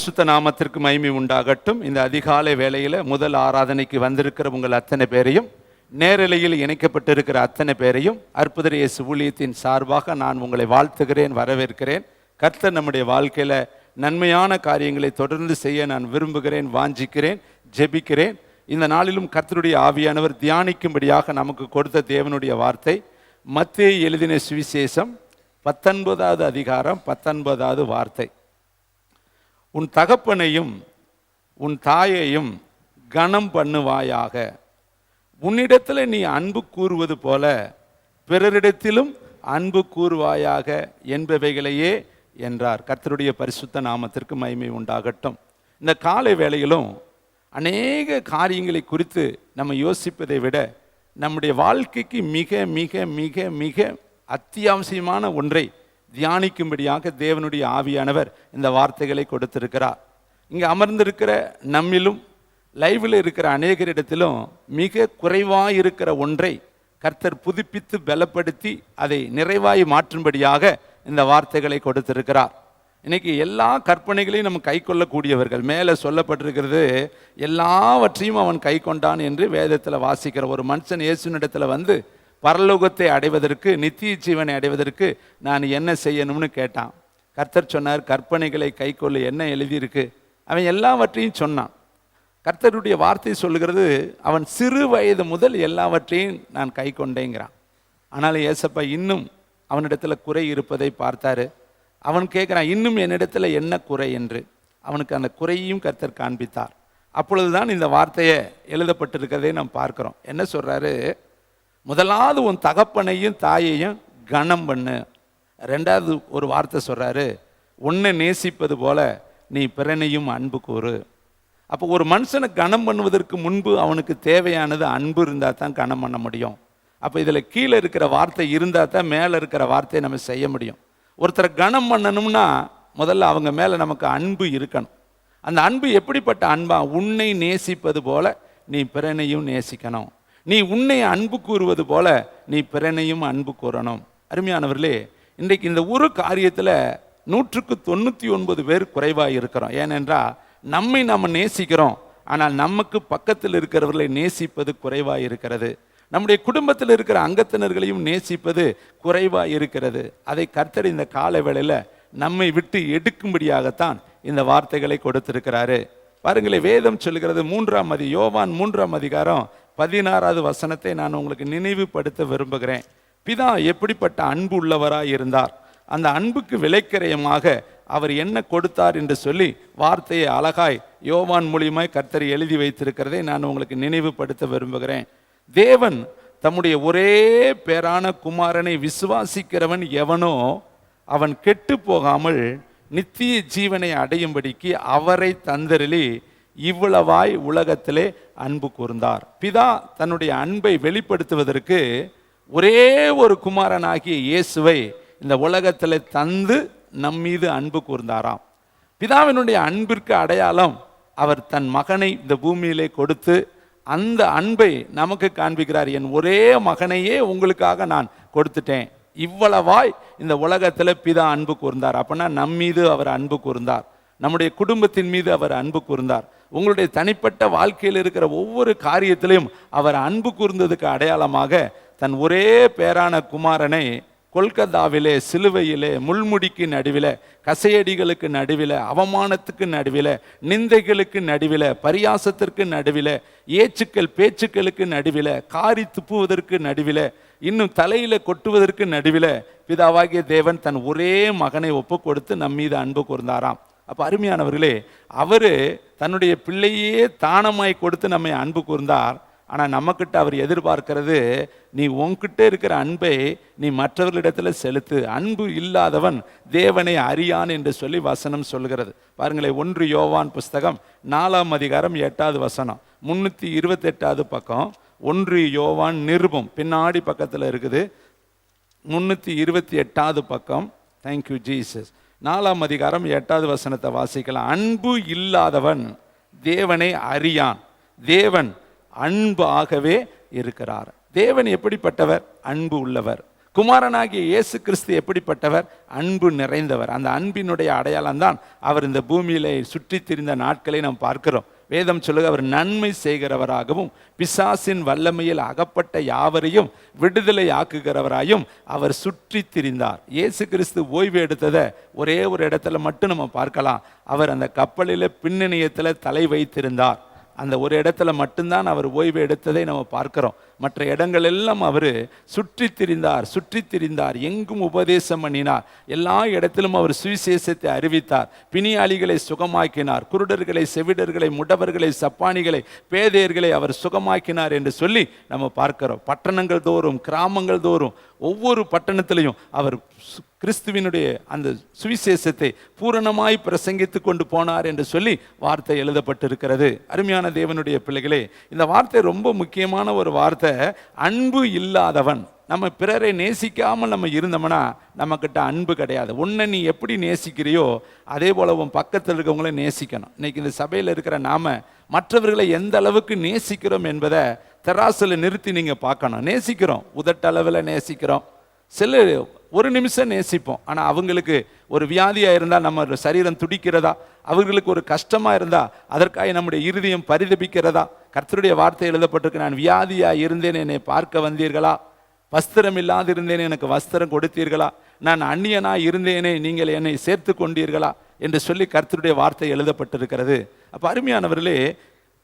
பரிசுத்த நாமத்திற்கு மகிமை உண்டாகட்டும். இந்த அதிகாலை வேளையில் முதல் ஆராதனைக்கு வந்திருக்கிற உங்கள் அத்தனை பேரையும், நேரலையில் இணைக்கப்பட்டிருக்கிற அத்தனை பேரையும் அற்புத இயேசு ஊழியத்தின் சார்பாக நான் உங்களை வாழ்த்துகிறேன், வரவேற்கிறேன். கர்த்தர் நம்முடைய வாழ்க்கையில் நன்மையான காரியங்களை தொடர்ந்து செய்ய நான் விரும்புகிறேன், வாஞ்சிக்கிறேன், ஜெபிக்கிறேன். இந்த நாளிலும் கர்த்தருடைய ஆவியானவர் தியானிக்கும்படியாக நமக்கு கொடுத்த தேவனுடைய வார்த்தை மத்தேயு எழுதின சுவிசேஷம் 19வது அதிகாரம் 19வது வார்த்தை. உன் தகப்பனையும் உன் தாயையும் கனம் பண்ணுவாயாக, உன்னிடத்தில் நீ அன்பு கூறுவது போல பிறரிடத்திலும் அன்பு கூறுவாயாக என்பவைகளையே என்றார். கர்த்தருடைய பரிசுத்த நாமத்திற்கு மகிமை உண்டாகட்டும். இந்த காலை வேளையிலும் அநேக காரியங்களை குறித்து நம்ம யோசிப்பதை விட நம்முடைய வாழ்க்கைக்கு மிக மிக மிக மிக அத்தியாவசியமான ஒன்றை தியானிக்கும்படியாக தேவனுடைய ஆவியானவர் இந்த வார்த்தைகளை கொடுத்திருக்கிறார். இங்கே அமர்ந்திருக்கிற நம்மிலும் லைவில் இருக்கிற அநேகரிடத்திலும் மிக குறைவாக இருக்கிற ஒன்றை கர்த்தர் புதுப்பித்து பலப்படுத்தி அதை நிறைவாய் மாற்றும்படியாக இந்த வார்த்தைகளை கொடுத்திருக்கிறார். இன்னைக்கு எல்லா கற்பனைகளையும் நம்ம கை கொள்ளக்கூடியவர்கள். மேலே சொல்லப்பட்டிருக்கிறது, எல்லாவற்றையும் அவன் கை கொண்டான் என்று வேதத்தில் வாசிக்கிற ஒரு மனுஷன் இயேசுனிடத்தில் வந்து பரலோகத்தை அடைவதற்கு, நித்திய ஜீவனை அடைவதற்கு நான் என்ன செய்யணும்னு கேட்டான். கர்த்தர் சொன்னார், கற்பனைகளை கை கொள்ள என்ன எழுதியிருக்கு? அவன் எல்லாவற்றையும் சொன்னான். கர்த்தருடைய வார்த்தை சொல்லுகிறது, அவன் சிறு வயது முதல் எல்லாவற்றையும் நான் கை கொண்டேங்கிறான். ஆனால் ஏசப்பா இன்னும் அவனிடத்தில் குறை இருப்பதை பார்த்தாரு. அவன் கேட்குறான், இன்னும் என்னிடத்தில் என்ன குறை என்று. அவனுக்கு அந்த குறையையும் கர்த்தர் காண்பித்தார். அப்பொழுதுதான் இந்த வார்த்தையை எழுதப்பட்டிருக்கிறதை நாம் பார்க்கிறோம். என்ன சொல்றாரு? முதலாவது உன் தகப்பனையும் தாயையும் கனம் பண்ணு. ரெண்டாவது ஒரு வார்த்தை சொல்றாரு, உன்னை நேசிப்பது போல நீ பிறனையும் அன்பு கூறு. அப்போ ஒரு மனுஷனை கனம் பண்ணுவதற்கு முன்பு அவனுக்கு தேவையானது அன்பு இருந்தால் தான் கனம் பண்ண முடியும். அப்போ இதில் கீழே இருக்கிற வார்த்தை இருந்தால் தான் மேலே இருக்கிற வார்த்தையை நம்ம செய்ய முடியும். ஒருத்தரை கனம் பண்ணணும்னா முதல்ல அவங்க மேலே நமக்கு அன்பு இருக்கணும். அந்த அன்பு எப்படிப்பட்ட அன்பா? உன்னை நேசிப்பது போல நீ பிறனையும் நேசிக்கணும். நீ உன்னை அன்பு கூறுவது போல நீ பிறனையும் அன்பு கூறணும். அருமையானவர்களே, இன்றைக்கு இந்த ஒரு காரியத்தில் 199 பேர் குறைவாக இருக்கிறோம். ஏனென்றால் நம்மை நாம் நேசிக்கிறோம், ஆனால் நமக்கு பக்கத்தில் இருக்கிறவர்களை நேசிப்பது குறைவாக இருக்கிறது. நம்முடைய குடும்பத்தில் இருக்கிற அங்கத்தினர்களையும் நேசிப்பது குறைவாக இருக்கிறது. அதை கர்த்தர் இந்த கால வேளையில் நம்மை விட்டு எடுக்கும்படியாகத்தான் இந்த வார்த்தைகளை கொடுத்திருக்கிறாரு. பாருங்களேன், வேதம் சொல்லுகிறது, யோவான் 3ஆம் அதிகாரம் 16வது வசனத்தை நான் உங்களுக்கு நினைவுபடுத்த விரும்புகிறேன். பிதா எப்படிப்பட்ட அன்பு உள்ளவராய் இருந்தார், அந்த அன்புக்கு விலைக்கிரயமாக அவர் என்ன கொடுத்தார் என்று சொல்லி வார்த்தையை அழகாய் யோவான் மூலியமாய் கர்த்தர் எழுதி வைத்திருக்கிறதை நான் உங்களுக்கு நினைவுபடுத்த விரும்புகிறேன். தேவன் தம்முடைய ஒரே பேரான குமாரனை விசுவாசிக்கிறவன் எவனோ அவன் கெட்டு போகாமல் நித்திய ஜீவனை அடையும்படிக்கு அவரை தந்தருளி இவ்வளவாய் உலகத்திலே அன்பு கூர்ந்தார். பிதா தன்னுடைய அன்பை வெளிப்படுத்துவதற்கு ஒரே ஒரு குமாரனாகிய இயேசுவை இந்த உலகத்தில் தந்து நம்மீது அன்பு கூர்ந்தாராம். பிதாவினுடைய அன்பிற்கு அடையாளம் அவர் தன் மகனை இந்த பூமியிலே கொடுத்து அந்த அன்பை நமக்கு காண்பிக்கிறார். என் ஒரே மகனையே உங்களுக்காக நான் கொடுத்துட்டேன், இவ்வளவாய் இந்த உலகத்தில் பிதா அன்பு கூர்ந்தார். அப்படின்னா நம்மீது அவர் அன்பு கூர்ந்தார், நம்முடைய குடும்பத்தின் மீது அவர் அன்பு கூர்ந்தார். உங்களுடைய தனிப்பட்ட வாழ்க்கையில் இருக்கிற ஒவ்வொரு காரியத்திலையும் அவர் அன்பு கூர்ந்ததுக்கு அடையாளமாக தன் ஒரே பேரான குமாரனை கொல்கத்தாவிலே சிலுவையிலே முள்முடிக்கு நடுவில், கசையடிகளுக்கு நடுவில், அவமானத்துக்கு நடுவில், நிந்தைகளுக்கு நடுவில், பரியாசத்திற்கு நடுவில், ஏச்சுக்கள் பேச்சுக்களுக்கு நடுவில், காரி துப்புவதற்கு நடுவில், இன்னும் தலையில் கொட்டுவதற்கு நடுவில் பிதாவாகிய தேவன் தன் ஒரே மகனை ஒப்பு கொடுத்து நம்மீது அன்பு கூர்ந்தாராம். அப்போ அருமையானவர்களே, அவர் தன்னுடைய பிள்ளையே தானமாய் கொடுத்து நம்மை அன்பு கூர்ந்தார். ஆனால் நம்மக்கிட்ட அவர் எதிர்பார்க்கிறது, நீ உன்கிட்ட இருக்கிற அன்பை நீ மற்றவர்களிடத்தில் செலுத்து. அன்பு இல்லாதவன் தேவனை அறியான் என்று சொல்லி வசனம் சொல்கிறது. பாருங்களேன், 1 யோவான் புஸ்தகம் 4ஆம் அதிகாரம் 8வது வசனம், 328வது பக்கம். 1 யோவான் நிருபம் பின்னாடி பக்கத்தில் இருக்குது, 328வது பக்கம். Thank you Jesus. 4ஆம் அதிகாரம் 8வது வசனத்தை வாசிக்கலாம். அன்பு இல்லாதவன் தேவனை அறியான், தேவன் அன்பாகவே இருக்கிறார். தேவன் எப்படிப்பட்டவர்? அன்பு உள்ளவர். குமாரனாகிய இயேசு கிறிஸ்து எப்படிப்பட்டவர்? அன்பு நிறைந்தவர். அந்த அன்பினுடைய அடையாளம் தான் அவர் இந்த பூமியிலே சுற்றி திரிந்த நாட்களை நாம் பார்க்கிறோம். வேதம் சொல்லுக, அவர் நன்மை செய்கிறவராகவும் பிசாசின் வல்லமையில் அகப்பட்ட யாவரையும் விடுதலை ஆக்குகிறவராயும் அவர் சுற்றி திரிந்தார். இயேசு கிறிஸ்து ஓய்வு எடுத்ததை ஒரே ஒரு இடத்துல மட்டும் நம்ம பார்க்கலாம். அவர் அந்த கப்பலில் பின்னணியத்தில் தலை வைத்திருந்தார். அந்த ஒரு இடத்துல மட்டும்தான் அவர் ஓய்வு எடுத்ததை நம்ம பார்க்கிறோம். மற்ற இடங்கள் எல்லாம் அவர் சுற்றி திரிந்தார், எங்கும் உபதேசம் பண்ணினார், எல்லா இடத்திலும் அவர் சுவிசேஷத்தை அறிவித்தார், பிணியாளிகளை சுகமாக்கினார், குருடர்களை, செவிடர்களை, முடவர்களை, சப்பானிகளை, பேதையர்களை அவர் சுகமாக்கினார் என்று சொல்லி நம்ம பார்க்கிறோம். பட்டணங்கள் தோறும், கிராமங்கள் தோறும், ஒவ்வொரு பட்டணத்திலையும் அவர் கிறிஸ்துவினுடைய அந்த சுவிசேஷத்தை பூரணமாய் பிரசங்கித்து கொண்டு போனார் என்று சொல்லி வார்த்தை எழுதப்பட்டிருக்கிறது. அருமையான தேவனுடைய பிள்ளைகளே, இந்த வார்த்தை ரொம்ப முக்கியமான ஒரு வார்த்தை. அன்பு இல்லாதவன், நம்ம பிறரை நேசிக்காமல் நம்ம இருந்தோம்னா நம்மக்கிட்ட அன்பு கிடையாது. உன்னை நீ எப்படி நேசிக்கிறியோ அதே போல உன் பக்கத்தில் இருக்கவங்கள நேசிக்கணும். இன்னைக்கு இந்த சபையில் இருக்கிற நாம மற்றவர்களை எந்த அளவுக்கு நேசிக்கிறோம் என்பதை தராசில் நிறுத்தி நீங்கள் பார்க்கணும். நேசிக்கிறோம், உதட்டளவில் நேசிக்கிறோம், சில ஒரு நிமிஷம் நேசிப்போம். ஆனால் அவங்களுக்கு ஒரு வியாதியாக இருந்தால் நம்ம சரீரம் துடிக்கிறதா, அவர்களுக்கு ஒரு கஷ்டமாக இருந்தால் அதற்காக நம்முடைய இருதயம் பரிதபிக்கிறதா? கர்த்தருடைய வார்த்தை எழுதப்பட்டிருக்கு, நான் வியாதியாக இருந்தேன் என்னை பார்க்க வந்தீர்களா, வஸ்திரம் இல்லாது இருந்தேனே எனக்கு வஸ்திரம் கொடுத்தீர்களா, நான் அந்நியனாக இருந்தேனே நீங்கள் என்னை சேர்த்து கொண்டீர்களா என்று சொல்லி கர்த்தருடைய வார்த்தை எழுதப்பட்டிருக்கிறது. அப்போ அருமையானவர்களே,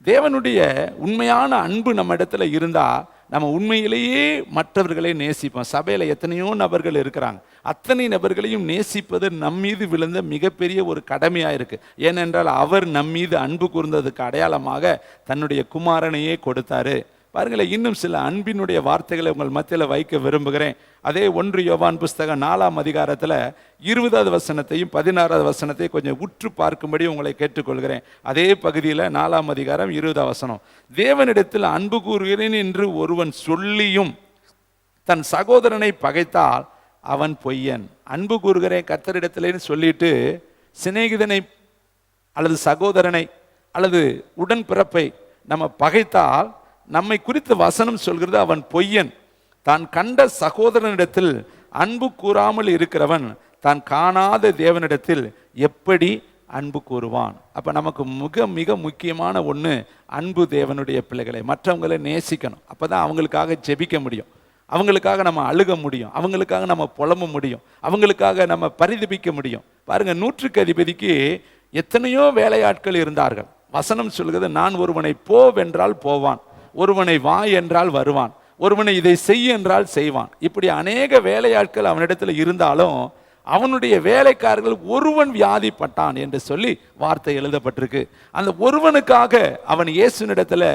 தேவனுடைய உண்மையான அன்பு நம்ம இடத்துல இருந்தால் நம்ம உண்மையிலேயே மற்றவர்களை நேசிப்போம். சபையில் எத்தனையோ நபர்கள் இருக்கிறாங்க, அத்தனை நபர்களையும் நேசிப்பது நம் மீது விழுந்த மிகப்பெரிய ஒரு கடமையாக இருக்குது. ஏனென்றால் அவர் நம் மீது அன்பு கூர்ந்ததுக்கு அடையாளமாக தன்னுடைய குமாரனையே கொடுத்தாரு. பாருங்களேன், இன்னும் சில அன்பினுடைய வார்த்தைகளை உங்கள் மத்தியில் வைக்க விரும்புகிறேன். அதே 1 யோவான் புஸ்தகம் 4ஆம் அதிகாரத்தில் 20வது வசனத்தையும் 16வது வசனத்தையும் கொஞ்சம் உற்று பார்க்கும்படி உங்களை கேட்டுக்கொள்கிறேன். அதே பகுதியில் 4ஆம் அதிகாரம் 20வது வசனம், தேவனிடத்தில் அன்பு கூறுகிறேன் என்று ஒருவன் சொல்லியும் தன் சகோதரனை பகைத்தால் அவன் பொய்யன். அன்பு கூறுகிறேன் கர்த்தரிடத்திலேன்னு சொல்லிட்டு சிநேகிதனை அல்லது சகோதரனை அல்லது உடன்பிறப்பை நம்ம பகைத்தால் நம்மை குறித்து வசனம் சொல்கிறது அவன் பொய்யன். தான் கண்ட சகோதரனிடத்தில் அன்பு கூறாமல் இருக்கிறவன் தான் காணாத தேவனிடத்தில் எப்படி அன்பு கூறுவான்? அப்போ நமக்கு மிக மிக முக்கியமான ஒன்று அன்பு. தேவனுடைய பிள்ளைகளை மற்றவங்களை நேசிக்கணும். அப்போ தான் அவங்களுக்காக ஜெபிக்க முடியும், அவங்களுக்காக நம்ம அழுக முடியும், அவங்களுக்காக நம்ம புலம்ப முடியும், அவங்களுக்காக நம்ம பரிதபிக்க முடியும். பாருங்கள், 100க்கு அதிபதிக்கு எத்தனையோ வேலையாட்கள் இருந்தார்கள். வசனம் சொல்கிறது, நான் ஒருவனை போவென்றால் போவான், ஒருவனை வா என்றால் வருவான், ஒருவனை இதை செய் என்றால் செய்வான். இப்படி அநேக வேலையாட்கள் அவனிடத்தில் இருந்தாலும் அவனுடைய வேலைக்காரர்கள் ஒருவன் வியாதிப்பட்டான் என்று சொல்லி வார்த்தை எழுதப்பட்டிருக்கு. அந்த ஒருவனுக்காக அவன் இயேசுனிடத்தில்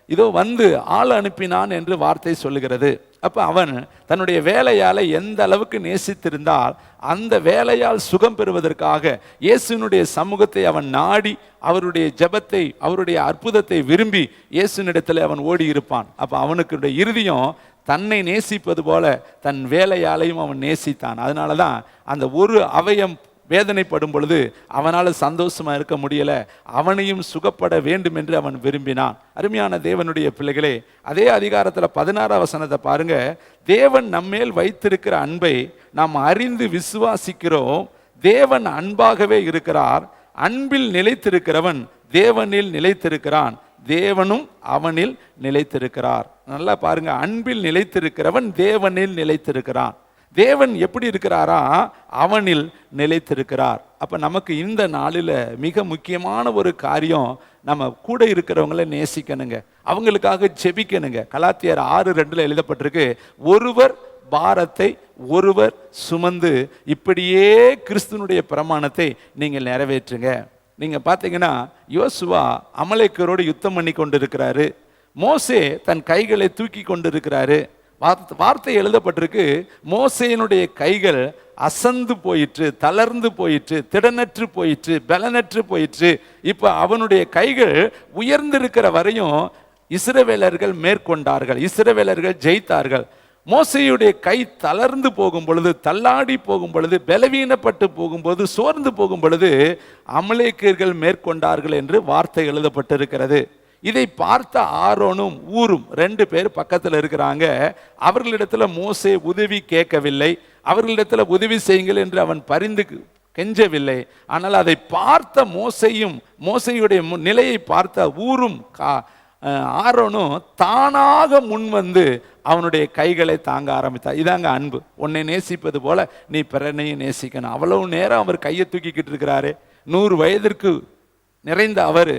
இதோ வந்து ஆள் அனுப்பினான் என்று வார்த்தை சொல்லுகிறது. அப்போ அவன் தன்னுடைய வேலையால் எந்த அளவுக்கு நேசித்திருந்தால் அந்த வேலையால் சுகம் பெறுவதற்காக இயேசுனுடைய சமூகத்தை அவன் நாடி அவருடைய ஜெபத்தை, அவருடைய அற்புதத்தை விரும்பி இயேசுனிடத்தில் அவன் ஓடி இருப்பான். அப்போ அவனுக்கு இருதயம் தன்னை நேசிப்பது போல தன் வேலையாலையும் அவன் நேசித்தான். அதனால தான் அந்த ஒரு அவயம் வேதனைப்படும் பொழுது அவனால் சந்தோஷமாக இருக்க முடியலை, அவனையும் சுகப்பட வேண்டும் என்று அவன் விரும்பினான். அருமையான தேவனுடைய பிள்ளைகளே, அதே அதிகாரத்தில் 16ஆம் வசனத்தை பாருங்க. தேவன் நம்மேல் வைத்திருக்கிற அன்பை நாம் அறிந்து விசுவாசிக்கிறோம். தேவன் அன்பாகவே இருக்கிறார், அன்பில் நிலைத்திருக்கிறவன் தேவனில் நிலைத்திருக்கிறான், தேவனும் அவனில் நிலைத்திருக்கிறார். நல்லா பாருங்க, அன்பில் நிலைத்திருக்கிறவன் தேவனில் நிலைத்திருக்கிறான். தேவன் எப்படி இருக்கிறாரா? அவனில் நிலைத்திருக்கிறார். அப்போ நமக்கு இந்த நாளில் மிக முக்கியமான ஒரு காரியம், நம்ம கூட இருக்கிறவங்கள நேசிக்கணுங்க, அவங்களுக்காக ஜெபிக்கணுங்க. கலாத்தியர் 6:2 எழுதப்பட்டிருக்கு, ஒருவர் பாரத்தை ஒருவர் சுமந்து இப்படியே கிறிஸ்துனுடைய பிரமாணத்தை நீங்கள் நிறைவேற்றுங்க. நீங்கள் பார்த்தீங்கன்னா யோசுவா அமலேக்கரோடு யுத்தம் பண்ணி கொண்டு இருக்கிறாரு, மோசே தன் கைகளை தூக்கி கொண்டு இருக்கிறாரு. வார்த்தை எழுதப்பட்டிருக்கு, மோசேயினுடைய கைகள் அசந்து போயிற்று, தளர்ந்து போயிற்று, திடனற்று போயிற்று, பலனற்று போயிற்று. இப்போ அவனுடைய கைகள் உயர்ந்திருக்கிற வரையும் இஸ்ரவேலர்கள் மேற்கொண்டார்கள், இஸ்ரவேலர்கள் ஜெயித்தார்கள். மோசேயுடைய கை தளர்ந்து போகும் பொழுது, தள்ளாடி போகும் பொழுது, பலவீனப்பட்டு போகும்போது, சோர்ந்து போகும் பொழுது அமலேக்கியர்கள் மேற்கொண்டார்கள் என்று வார்த்தை எழுதப்பட்டிருக்கிறது. இதை பார்த்த ஆரோனும் ஊரும் 2 பேர் பக்கத்தில் இருக்கிறாங்க. அவர்களிடத்துல மோசே உதவி கேட்கவில்லை, அவர்களிடத்துல உதவி செய்யுங்கள் என்று அவன் பரிந்து கெஞ்சவில்லை. ஆனால் அதை பார்த்த மோசையுடைய நிலையை பார்த்த ஊரும் ஆரோனும் தானாக முன் வந்து அவனுடைய கைகளை தாங்க ஆரம்பித்தார். இதாங்க அன்பு. உன்னை நேசிப்பது போல நீ பிறனையும் நேசிக்கணும். அவ்வளவு நேரம் அவர் கையை தூக்கிக்கிட்டு இருக்கிறாரு. 100 வயதிற்கு நிறைந்த அவர்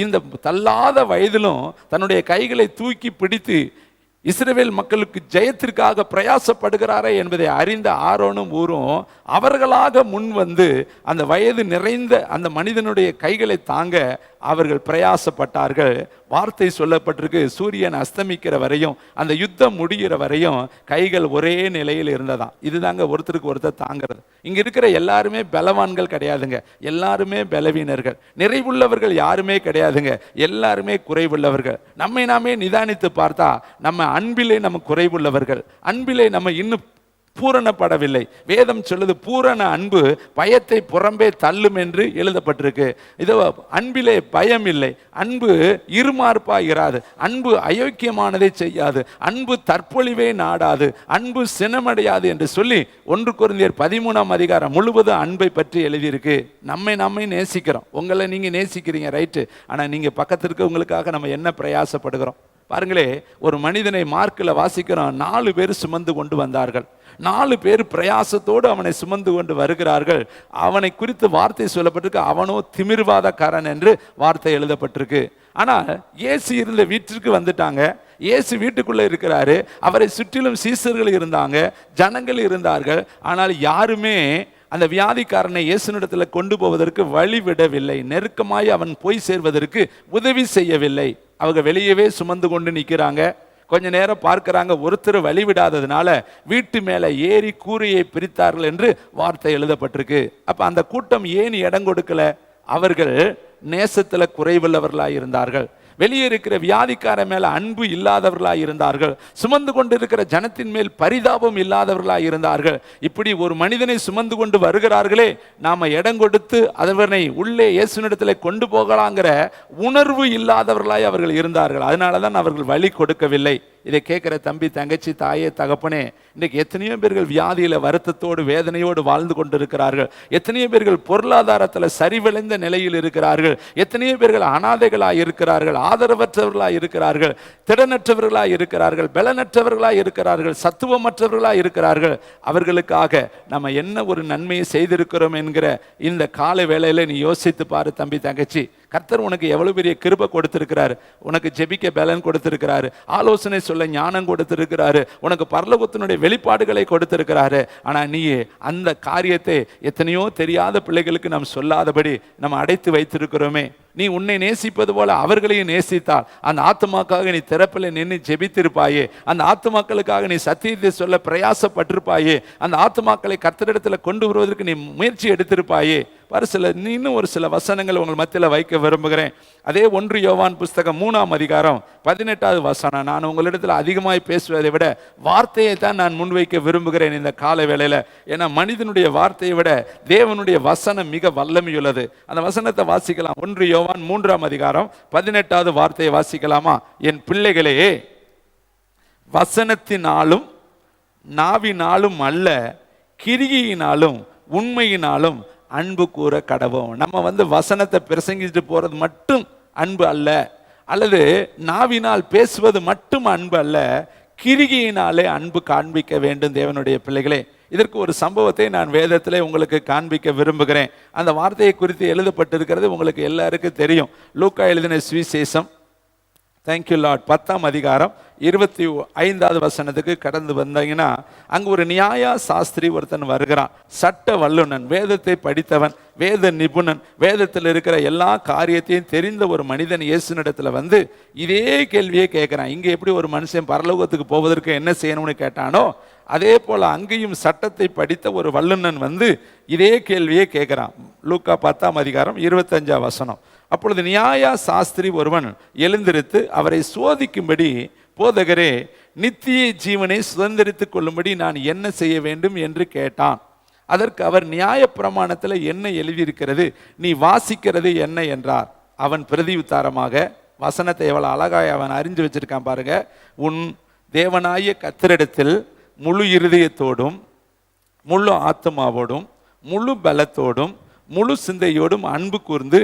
இந்த தள்ளாத வயதிலும் தன்னுடைய கைகளை தூக்கி பிடித்து இஸ்ரவேல் மக்களுக்கு ஜெயத்திற்காக பிரயாசப்படுகிறாரே என்பதை அறிந்த ஆரோனும் ஊரும் அவர்களாக முன் வந்து அந்த வயது நிறைந்த அந்த மனிதனுடைய கைகளை தாங்க அவர்கள் பிரயாசப்பட்டார்கள். வார்த்தை சொல்லப்பட்டிருக்கு, சூரியன் அஸ்தமிக்கிற வரையும் அந்த யுத்தம் முடிகிற வரையும் கைகள் ஒரே நிலையில் இருந்ததாம். இதுதாங்க ஒருத்தருக்கு ஒருத்தர் தாங்கிறது. இங்க இருக்கிற எல்லாருமே பலவான்கள் கிடையாதுங்க, எல்லாருமே பலவீனர்கள். நிறைவுள்ளவர்கள் யாருமே கிடையாதுங்க, எல்லாருமே குறைவுள்ளவர்கள். நம்மை நாமே நிதானித்து பார்த்தா நம்ம அன்பிலே நம்ம குறைவுள்ளவர்கள், அன்பிலே நம்ம இன்னும் பூரணப்படவில்லை. வேதம் சொல்லுது, பூரண அன்பு பயத்தை புறம்பே தள்ளும் என்று எழுதப்பட்டிருக்கு. இதோ அன்பிலே பயம் இல்லை, அன்பு இருமார்பாயிராது, அன்பு அயோக்கியமானதை செய்யாது, அன்பு தற்பொழிவே நாடாது, அன்பு சினமடையாது என்று சொல்லி 1 கொரிந்தியர் 13ஆம் அதிகாரம் முழுவதும் அன்பை பற்றி எழுதியிருக்கு. நம்மை நேசிக்கிறோம், உங்களை நீங்க நேசிக்கிறீங்க ரைட்டு, ஆனா நீங்க பக்கத்திற்கு உங்களுக்காக நம்ம என்ன பிரயாசப்படுகிறோம் பாருங்களே. ஒரு மனிதனை மார்க்கில் வாசிக்கிறோம், 4 பேர் சுமந்து கொண்டு வந்தார்கள். 4 பேர் பிரயாசத்தோடு அவனை சுமந்து கொண்டு வருகிறார்கள். அவனை குறித்து வார்த்தை சொல்லப்பட்டிருக்கு, அவனோ திமிர்வாதக்காரன் என்று வார்த்தை எழுதப்பட்டிருக்கு. ஆனால் இயேசு இருந்த வீட்டிற்கு வந்துட்டாங்க. இயேசு வீட்டுக்குள்ள இருக்கிறாரு, அவரை சுற்றிலும் சீசர்கள் இருந்தாங்க, ஜனங்கள் இருந்தார்கள். ஆனால் யாருமே அந்த வியாதிக்காரனை இயேசுனிடத்தில் கொண்டு போவதற்கு வழி விடவில்லை, நெருக்கமாய் அவன் போய் சேர்வதற்கு உதவி செய்யவில்லை. அவங்க வெளியவே சுமந்து கொண்டு நிற்கிறாங்க. கொஞ்ச நேரம் பார்க்கிறாங்க, ஒருத்தர் வழிவிடாததுனால வீட்டு மேலே ஏறி கூரையை பிரித்தார்கள் என்று வார்த்தை எழுதப்பட்டிருக்கு. அப்ப அந்த கூட்டம் ஏன் இடம் கொடுக்கல? அவர்கள் நேசத்துல குறைவுள்ளவர்களாய் இருந்தார்கள். வெளியே இருக்கிற வியாதிக்கார மேல அன்பு இல்லாதவர்களாய் இருந்தார்கள். சுமந்து கொண்டிருக்கிற ஜனத்தின் மேல் பரிதாபம் இல்லாதவர்களாய் இருந்தார்கள். இப்படி ஒரு மனிதனை சுமந்து கொண்டு வருகிறார்களே, நாம இடம் கொடுத்து அதவனை உள்ளே இயேசுனிடத்தில் கொண்டு போகலாங்கிற உணர்வு இல்லாதவர்களாய் அவர்கள் இருந்தார்கள். அதனாலதான் அவர்கள் வழி கொடுக்கவில்லை. இதை கேட்கிற தம்பி, தங்கச்சி, தாயே, தகப்பனே, இன்றைக்கு எத்தனையோ பேர்கள் வியாதியில வருத்தத்தோடு வேதனையோடு வாழ்ந்து கொண்டிருக்கிறார்கள். எத்தனையோ பேர்கள் பொருளாதாரத்தில் சரிவடைந்த நிலையில் இருக்கிறார்கள். எத்தனையோ பேர்கள் அனாதைகளாய் இருக்கிறார்கள், ஆதரவற்றவர்களாய் இருக்கிறார்கள், திறனற்றவர்களாய் இருக்கிறார்கள், பலனற்றவர்களாய் இருக்கிறார்கள், சத்துவமற்றவர்களாய் இருக்கிறார்கள். அவர்களுக்காக நம்ம என்ன ஒரு நன்மையை செய்திருக்கிறோம் என்கிற இந்த கால வேளையில நீ யோசித்து பாரு தம்பி, தங்கச்சி. கர்த்தர் உனக்கு எவ்வளவு பெரிய கிருபை கொடுத்திருக்கிறாரு. உனக்கு ஜெபிக்க பலன் கொடுத்திருக்கிறாரு, ஆலோசனை சொல்ல ஞானம் கொடுத்திருக்கிறாரு, உனக்கு பரலோகத்தினுடைய வெளிப்பாடுகளை கொடுத்திருக்கிறாரு. ஆனா நீ அந்த காரியத்தை எத்தனையோ தெரியாத பிள்ளைகளுக்கு நாம் சொல்லாதபடி நம்ம அடைத்து வைத்திருக்கிறோமே. நீ உன்னை நேசிப்பது போல அவர்களையும் நேசித்தால் அந்த ஆத்துமாக்காக நீ திறப்பில் நின்று ஜெபித்திருப்பாயே, அந்த ஆத்துமாக்களுக்காக நீ சத்தியத்தை சொல்ல பிரயாசப்பட்டிருப்பாயே, அந்த ஆத்துமாக்களை கர்த்தரிடத்தில் கொண்டு வருவதற்கு நீ முயற்சி எடுத்திருப்பாயே. இன்னும் ஒரு சில வசனங்கள் உங்கள் மத்தியில் வைக்க விரும்புகிறேன். அதே 1 யோவான் புஸ்தகம் 3ஆம் அதிகாரம் 18வது வசனம். நான் உங்களிடத்தில் அதிகமாய் பேசுவதை விட வார்த்தையை தான் நான் முன்வைக்க விரும்புகிறேன் இந்த கால வேளையில. ஏன்னா மனிதனுடைய வார்த்தையை விட தேவனுடைய வசனம் மிக வல்லமையுள்ளது. அந்த வசனத்தை வாசிக்கலாம். 1 யோவான் 3ஆம் அதிகாரம் 18வது வார்த்தையை வாசிக்கலாமா? என் பிள்ளைகளே, வசனத்தினாலும் நாவினாலும் அல்ல, கிரியினாலும் உண்மையினாலும் அன்பு கூற கடவோம். நம்ம வசனத்தை பிரசங்கிட்டு போறது மட்டும் அன்பு அல்ல, அல்லது நாவினால் பேசுவது மட்டும் அன்பு அல்ல, கிரியினாலே அன்பு காண்பிக்க வேண்டும் தேவனுடைய பிள்ளைகளே. இதற்கு ஒரு சம்பவத்தை நான் வேதத்திலே உங்களுக்கு காண்பிக்க விரும்புகிறேன். அந்த வார்த்தையை குறித்து எழுதப்பட்டிருக்கிறது உங்களுக்கு எல்லாருக்கும் தெரியும். லூக்கா எழுதின சுவிசேஷம், தேங்க்யூ லார்ட், 10ஆம் அதிகாரம் 25வது வசனத்துக்கு கடந்து வந்தீங்கன்னா, அங்கு ஒரு நியாய சாஸ்திரி ஒருத்தன் வருகிறான். சட்ட வல்லுனன், வேதத்தை படித்தவன், வேத நிபுணன், வேதத்தில் இருக்கிற எல்லா காரியத்தையும் தெரிந்த ஒரு மனிதன் இயேசுனிடத்தில் இதே கேள்வியே கேட்கிறான். இங்கே எப்படி ஒரு மனுஷன் பரலோகத்துக்கு போவதற்கு என்ன செய்யணும்னு கேட்டானோ, அதே போல அங்கேயும் சட்டத்தை படித்த ஒரு வல்லுனன் இதே கேள்வியே கேட்கிறான். லூக்கா 10ஆம் அதிகாரம் 25ஆம் வசனம். அப்பொழுது நியாய சாஸ்திரி ஒருவன் எழுந்திருத்து அவரை சோதிக்கும்படி, போதகரே, நித்திய ஜீவனை சுதந்திரித்துக் கொள்ளும்படி நான் என்ன செய்ய வேண்டும் என்று கேட்டான். அதற்கு அவர், நியாய பிரமாணத்தில் என்ன எழுதியிருக்கிறது, நீ வாசிக்கிறது என்ன என்றார். அவன் பிரதியுத்தாரமாக, வசனத்தை எவ்வளோ அழகாய் அவன் அறிஞ்சு வச்சிருக்கான் பாருங்க. உன் தேவனாகிய கர்த்தரிடத்தில் முழு இருதயத்தோடும் முழு ஆத்மாவோடும் முழு பலத்தோடும் முழு சிந்தையோடும் அன்பு கூர்ந்து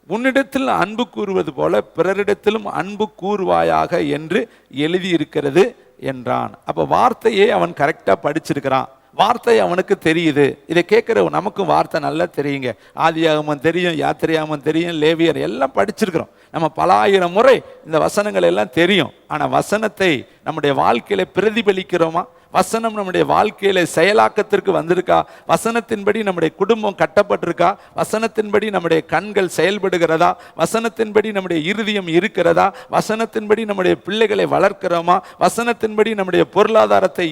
உன்னிடத்தில் அன்பு கூறுவது போல பிறரிடத்திலும் அன்பு கூறுவாயாக என்று எழுதியிருக்கிறது என்றான். அப்போ வார்த்தையே அவன் கரெக்டாக படிச்சிருக்கிறான். வார்த்தை அவனுக்கு தெரியுது. இதை கேட்குற நமக்கும் வார்த்தை நல்லா தெரியுங்க. ஆதியாகமம் தெரியும், யாத்திரையாகமம் தெரியும், லேவியர் எல்லாம் படிச்சிருக்கிறோம். நம்ம பல ஆயிரம் முறை இந்த வசனங்கள் எல்லாம் தெரியும். ஆனால் வசனத்தை நம்முடைய வாழ்க்கையில பிரதிபலிக்கிறோமா? வசனம் நம்முடைய வாழ்க்கையில செயலாக்கத்திற்கு வந்திருக்கா? வசனத்தின்படி நம்முடைய குடும்பம் கட்டப்பட்டிருக்கா? வசனத்தின்படி நம்முடைய கண்கள் செயல்படுகிறதா? வசனத்தின்படி நம்முடைய இருதயம் இருக்கிறதா? வசனத்தின்படி நம்முடைய பிள்ளைகளை வளர்க்கிறோமா? வசனத்தின்படி நம்முடைய பொருளாதாரத்தை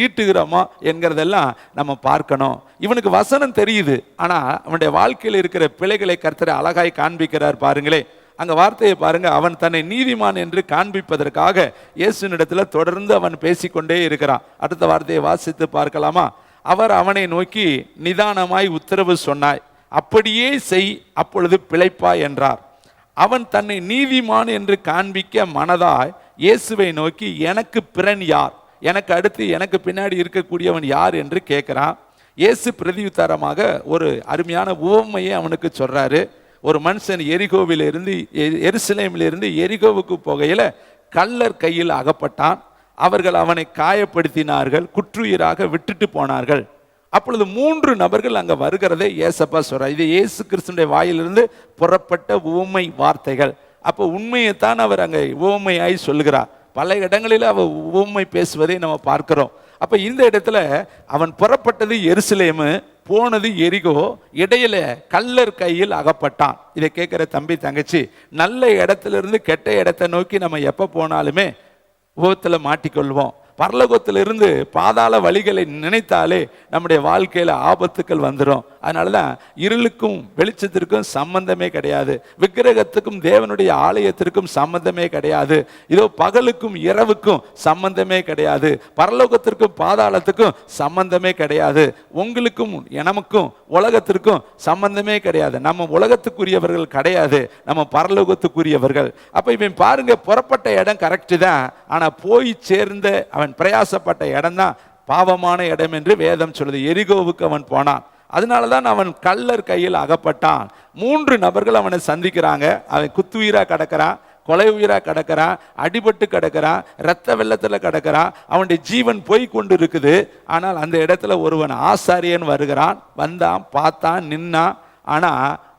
ஈட்டுகிறோமா என்கிறதெல்லாம் நம்ம பார்க்கணும். இவனுக்கு வசனம் தெரியுது, ஆனா அவனுடைய வாழ்க்கையில் இருக்கிற பிள்ளைகளை கர்த்தர் அழகாய் காண்பிக்கிறார். பாருங்களே, அங்க வார்த்தையை பாருங்க. அவன் தன்னை நீதிமான் என்று காண்பிப்பதற்காக இயேசுவினிடத்தில் தொடர்ந்து அவன் பேசிக்கொண்டே இருக்கிறான். அடுத்த வார்த்தையை வாசித்து பார்க்கலாமா? அவர் அவனை நோக்கி, நிதானமாய் உத்தரவு சொன்னாய், அப்படியே செய், அப்பொழுது பிழைப்பாய் என்றார். அவன் தன்னை நீதிமான் என்று காண்பிக்க மனதாய் இயேசுவை நோக்கி, எனக்கு பிறன் யார்? எனக்கு அடுத்து எனக்கு பின்னாடி இருக்கக்கூடியவன் யார் என்று கேட்கிறான். இயேசு பிரதியுத்தரமாக ஒரு அருமையான உவமையை அவனுக்கு சொல்றாரு. ஒரு மனுஷன் எருசலேமிலிருந்து எரிகோவுக்கு போகையில் கள்ளர் கையில் அகப்பட்டான். அவர்கள் அவனை காயப்படுத்தினார்கள், குற்றுயிராக விட்டுட்டு போனார்கள். அப்பொழுது 3 நபர்கள் அங்கே வருகிறதை ஏசப்பா சொல்றார். இது இயேசு கிறிஸ்துடைய வாயிலிருந்து புறப்பட்ட உவமை வார்த்தைகள். அப்போ உண்மையைத்தான் அவர் அங்கே உவமையாய் சொல்லுகிறார். பல இடங்களில் அவர் உவமை பேசுவதை நம்ம பார்க்கிறோம். அப்போ இந்த இடத்துல அவன் புறப்பட்டது எருசலேமு, போனது எரிகோ, இடையில கள்ளர் கையில் அகப்பட்டான். இதை கேட்கிற தம்பி தங்கச்சி, நல்ல இடத்துல இருந்து கெட்ட இடத்தை நோக்கி நம்ம எப்போ போனாலுமே உபத்தில் மாட்டிக்கொள்வோம். பரலோகத்திலிருந்து பாதாள வழிகளை நினைத்தாலே நம்முடைய வாழ்க்கையில் ஆபத்துக்கள் வந்துடும். அதனால தான் இருளுக்கும் வெளிச்சத்திற்கும் சம்பந்தமே கிடையாது. விக்கிரகத்துக்கும் தேவனுடைய ஆலயத்திற்கும் சம்பந்தமே கிடையாது. இதோ பகலுக்கும் இரவுக்கும் சம்பந்தமே கிடையாது. பரலோகத்திற்கும் பாதாளத்துக்கும் சம்பந்தமே கிடையாது. உங்களுக்கும் நமக்கும் உலகத்திற்கும் சம்பந்தமே கிடையாது. நம்ம உலகத்துக்குரியவர்கள் கிடையாது, நம்ம பரலோகத்துக்குரியவர்கள். அப்ப இவன் பாருங்க, புறப்பட்ட இடம் கரெக்டு தான், ஆனா போய் சேர்ந்த அவன் பிரயாசப்பட்ட இடம் தான் பாவமான இடம் என்று வேதம் சொல்லுது. எரிகோவுக்கு அவன் போனான். அதனாலதான் அவன் கள்ளர் கையில் அகப்பட்டான். 3 நபர்கள் அவனை சந்திக்கிறாங்க. அவன் குத்துயிரா கிடக்கிறான், கொலை உயிரா கிடக்கிறான், அடிபட்டு கிடக்கிறான், இரத்த வெள்ளத்தில் கிடக்கிறான், அவனுடைய ஜீவன் போய் கொண்டு இருக்குது. ஆனால் அந்த இடத்துல ஒருவன் ஆசாரியன் வருகிறான். வந்தான், பார்த்தான், நின்னான், ஆனா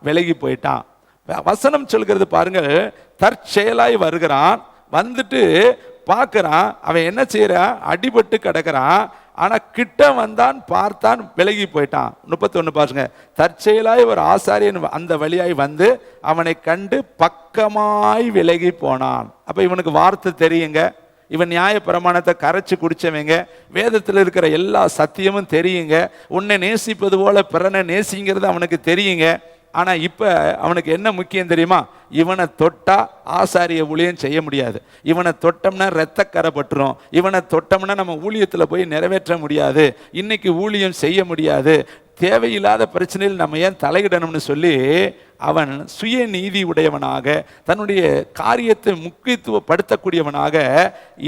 விலகி போயிட்டான். வசனம் சொல்கிறது பாருங்கள், தற்செயலாய் வருகிறான். வந்துட்டு பார்க்கிறான், அவன் என்ன செய்யறான்? அடிபட்டு கிடக்கிறான். ஆனா கிட்ட வந்தான், பார்த்தான், விலகி போயிட்டான். 31 பாருங்க, தற்செயலாய் ஒரு ஆசாரியன் அந்த வழியாய் வந்து அவனை கண்டு பக்கமாய் விலகி போனான். அப்ப இவனுக்கு வார்த்தை தெரியுங்க. இவன் நியாய பிரமாணத்தை கரைச்சி குடிச்சவங்க, வேதத்தில் இருக்கிற எல்லா சத்தியமும் தெரியுங்க. உன்னை நேசிப்பது போல பிறனை நேசிங்கிறது அவனுக்கு தெரியுங்க. ஆனா இப்ப அவனுக்கு என்ன முக்கியம் தெரியுமா? இவனை தொட்டா ஆசாரிய ஊழியம் செய்ய முடியாது, இவனை தொட்டோம்னா இரத்தக்கரை பட்டுரும், இவனை தொட்டோம்னா நம்ம ஊழியத்தில் போய் நிறைவேற்ற முடியாது, இன்னைக்கு ஊழியம் செய்ய முடியாது, தேவையில்லாத பிரச்சனையில் நம்ம ஏன் தலையிடணும்னு சொல்லி அவன் சுய நீதி உடையவனாக, தன்னுடைய காரியத்தை முக்கியத்துவப்படுத்தக்கூடியவனாக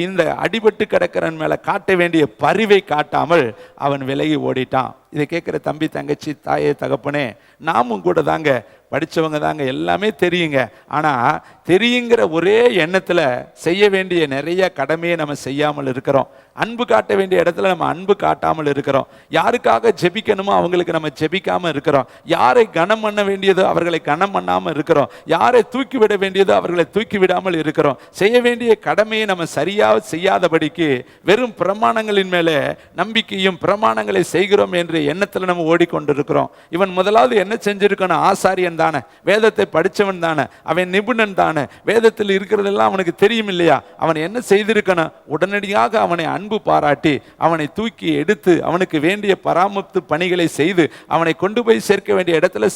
இந்த அடிபட்டு கிடக்கிறவன் மேல காட்ட வேண்டிய பரிவை காட்டாமல் அவன் விலகி ஓடிட்டான். இதை கேட்குற தம்பி தங்கச்சி, தாயே தகப்பனே, நாமும் கூட தாங்க படித்தவங்க தாங்க, எல்லாமே தெரியுங்க. ஆனால் தெரியுங்கிற ஒரே எண்ணத்தில் செய்ய வேண்டிய நிறைய கடமையை நம்ம செய்யாமல் இருக்கிறோம். அன்பு காட்ட வேண்டிய இடத்துல நம்ம அன்பு காட்டாமல் இருக்கிறோம். யாருக்காக ஜெபிக்கணுமோ அவங்களுக்கு நம்ம ஜெபிக்காமல் இருக்கிறோம். யாரை கனம் பண்ண வேண்டியதோ அவர்களை கனம் பண்ணாமல் இருக்கிறோம். யாரை தூக்கி விட வேண்டியதோ அவர்களை தூக்கி விடாமல் இருக்கிறோம். செய்ய வேண்டிய கடமையை நம்ம சரியாக செய்யாதபடிக்கு வெறும் பிரமாணங்களின் மேலே நம்பிக்கையும் பிரமாணங்களை செய்கிறோம் என்ற எண்ணத்தில் நம்ம ஓடிக்கொண்டிருக்கிறோம். இவன் முதலாவது என்ன செஞ்சிருக்கணும்? ஆசாரியன் தானே, வேதத்தை படித்தவன் தானே, அவன் நிபுணன் தானே, வேதத்தில் இருக்கிறதெல்லாம் அவனுக்கு தெரியும் இல்லையா? அவன் என்ன செய்திருக்கணும்? உடனடியாக அவனை அன்பு பாராட்டி அவனை தூக்கி எடுத்து அவனுக்கு வேண்டிய பராமரிப்பு பணிகளை செய்து அவனை கொண்டு போய் சேர்க்க வேண்டிய இடத்துல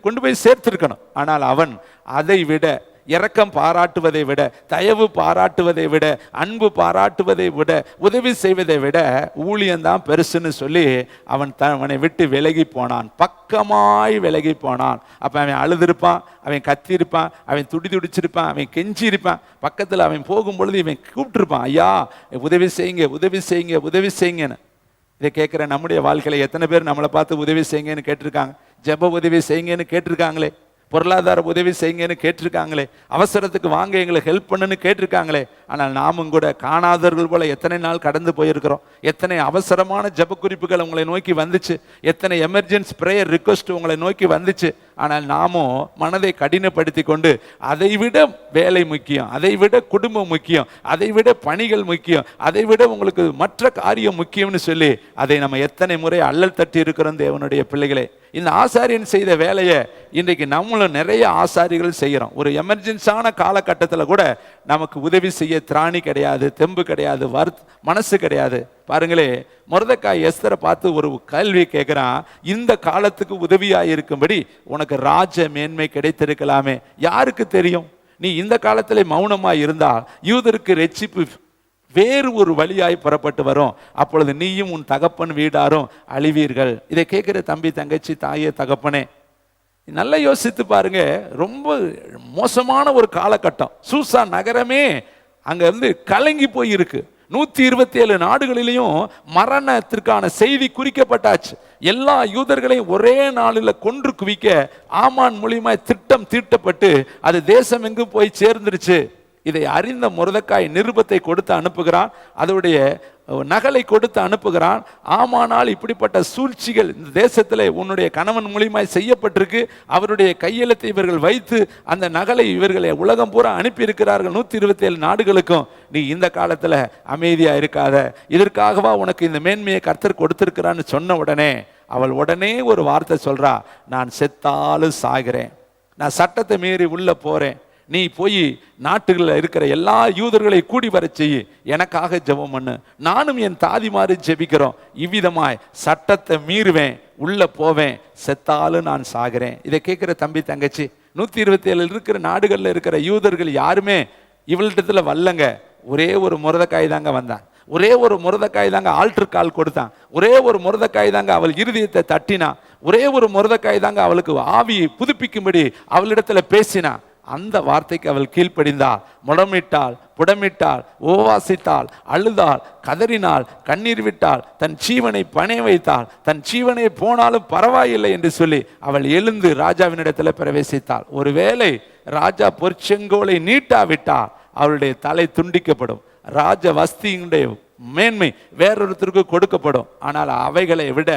கொண்டு போய் சேர்த்திருக்கணும். ஆனால் அவன் அதை விட இரக்கம் பாராட்டுவதை விட, தயவு பாராட்டுவதை விட, அன்பு பாராட்டுவதை விட, உதவி செய்வதை விட ஊழியம்தான் பெருசுன்னு சொல்லி அவனை விட்டு விலகி போனான். பக்கமாய் விலகி போனான். அப்ப அவன் அழுதுருப்பான், அவன் கத்திருப்பான், அவன் துடிச்சிருப்பான், அவன் கெஞ்சி இருப்பான். பக்கத்தில் அவன் போகும்பொழுது இவன் கூப்பிட்டுருப்பான், ஐயா உதவி செய்யுங்க, உதவி செய்யுங்க, உதவி செய்யுங்கன்னு. இதை கேட்குற நம்முடைய வாழ்க்கையில் எத்தனை பேர் நம்மளை பார்த்து உதவி செய்யுங்கன்னு கேட்டிருக்காங்க? ஜெப உதவி செய்யுங்கன்னு கேட்டிருக்காங்களே, பொருளாதார உதவி செய்யுங்கன்னு கேட்டிருக்காங்களே, அவசரத்துக்கு வாங்க எங்களுக்கு ஹெல்ப் பண்ணுன்னு கேட்டிருக்காங்களே. ஆனால் நாமும் கூட காணாதவர்கள் போல எத்தனை நாள் கடந்து போயிருக்கிறோம். எத்தனை அவசரமான ஜெப குறிப்புகள் உங்களை நோக்கி வந்துச்சு, எத்தனை எமர்ஜென்சி ப்ரேயர் ரிக்வெஸ்ட் உங்களை நோக்கி வந்துச்சு. ஆனால் நாமும் மனதை கடினப்படுத்தி கொண்டு அதை விட வேலை முக்கியம், அதை விட குடும்பம் முக்கியம், அதை விட பணிகள் முக்கியம், அதை விட உங்களுக்கு மற்ற காரியம் முக்கியம்னு சொல்லி அதை நம்ம எத்தனை முறை அல்லல் தட்டி இருக்கிறோம். தேவனுடைய பிள்ளைகளே, இந்த ஆசாரியன் செய்த வேலையை இன்றைக்கு நம்மளும் நிறைய ஆசாரிகள் செய்கிறோம். ஒரு எமர்ஜென்சியான காலகட்டத்தில் கூட நமக்கு உதவி செய்ய திராணி கிடையாது, தெம்பு கிடையாது, மனசு கிடையாது. பாருங்களே, மொர்தெக்காய் எஸ்தரை பார்த்து ஒரு கேள்வி கேட்கிறான். இந்த காலத்துக்கு உதவியாக இருக்கும்படி உனக்கு ராஜ மேன்மை கிடைத்திருக்கலாமே, யாருக்கு தெரியும்? நீ இந்த காலத்தில் மௌனமாய் இருந்தால் யூதருக்கு ரட்சிப்பு வேறு ஒரு வழியாய் புறப்பட்டு வரும். அப்பொழுது நீயும் உன் தகப்பன் வீடாரும் அழிவீர்கள். இதை கேட்கிற தம்பி, தங்கச்சி, தாயே, தகப்பனே, நல்லா யோசித்து பாருங்க. ரொம்ப மோசமான ஒரு காலகட்டம். சூசா நகரமே அங்க இருந்து கலங்கி போயிருக்கு. 127 நாடுகளிலையும் மரணத்திற்கான செய்தி குறிக்கப்பட்டாச்சு. எல்லா யூதர்களையும் ஒரே நாளில் கொன்று குவிக்க ஆமான் மூலியமா திட்டம் தீட்டப்பட்டு அது தேசம் எங்கு போய் சேர்ந்துருச்சு. இதை அறிந்த மொர்தெக்காய் நிருபத்தை கொடுத்து அனுப்புகிறான், அதோடைய நகலை கொடுத்து அனுப்புகிறான். ஆமானால் இப்படிப்பட்ட சூழ்ச்சிகள் இந்த தேசத்தில் உன்னுடைய கணவன் மூலியமாய் செய்யப்பட்டிருக்கு, அவருடைய கையெழுத்தை இவர்கள் வைத்து அந்த நகலை இவர்களை உலகம் பூரா அனுப்பி இருக்கிறார்கள் 127 நாடுகளுக்கும். நீ இந்த காலத்தில் அமைதியா இருக்காத, இதற்காகவா உனக்கு இந்த மேன்மையை கர்த்தர் கொடுத்திருக்கிறான்னு சொன்ன உடனே அவள் உடனே ஒரு வார்த்தை சொல்றா, நான் செத்தாலும் சாகிறேன், நான் சட்டத்தை மீறி உள்ள போறேன், நீ போய் நாட்டுகளில் இருக்கிற எல்லா யூதர்களை கூடி வர செய்ய, எனக்காக ஜெபம் பண்ணு, நானும் என் தாதிமாறு ஜெபிக்கிறோம், இவ்விதமாய் சட்டத்தை மீறுவேன், உள்ள போவேன், செத்தாலும் நான் சாகிறேன். இதை கேட்கிற தம்பி, தங்கச்சி, 127 இருக்கிற நாடுகளில் இருக்கிற யூதர்கள் யாருமே இவளிடத்துல வல்லங்க. ஒரே ஒரு மொர்தெக்காய் தாங்க வந்தான், ஒரே ஒரு மொர்தெக்காய் தாங்க ஆல்டர் கால் கொடுத்தான், ஒரே ஒரு மொர்தெக்காய் தாங்க அவள் இருதயத்தை தட்டினான், ஒரே ஒரு மொர்தெக்காய் தாங்க அவளுக்கு ஆவியை புதுப்பிக்கும்படி அவளிடத்துல பேசினான். அந்த வார்த்தைக்கு அவள் கீழ்ப்படிந்தாள், முடமிட்டாள், புடமிட்டாள், உபவாசித்தாள், அழுதாள், கதறினாள், கண்ணீர் விட்டாள், தன் ஜீவனை பணய வைத்தாள். தன் ஜீவனை போனாலும் பரவாயில்லை என்று சொல்லி அவள் எழுந்து ராஜாவினிடத்தில் பிரவேசித்தாள். ஒருவேளை ராஜா பொற்செங்கோலை நீட்டாவிட்டால் அவளுடைய தலை துண்டிக்கப்படும், ராஜ வஸ்தியினுடைய மேன்மை வேறொருத்தருக்கு கொடுக்கப்படும். ஆனால் அவைகளை விட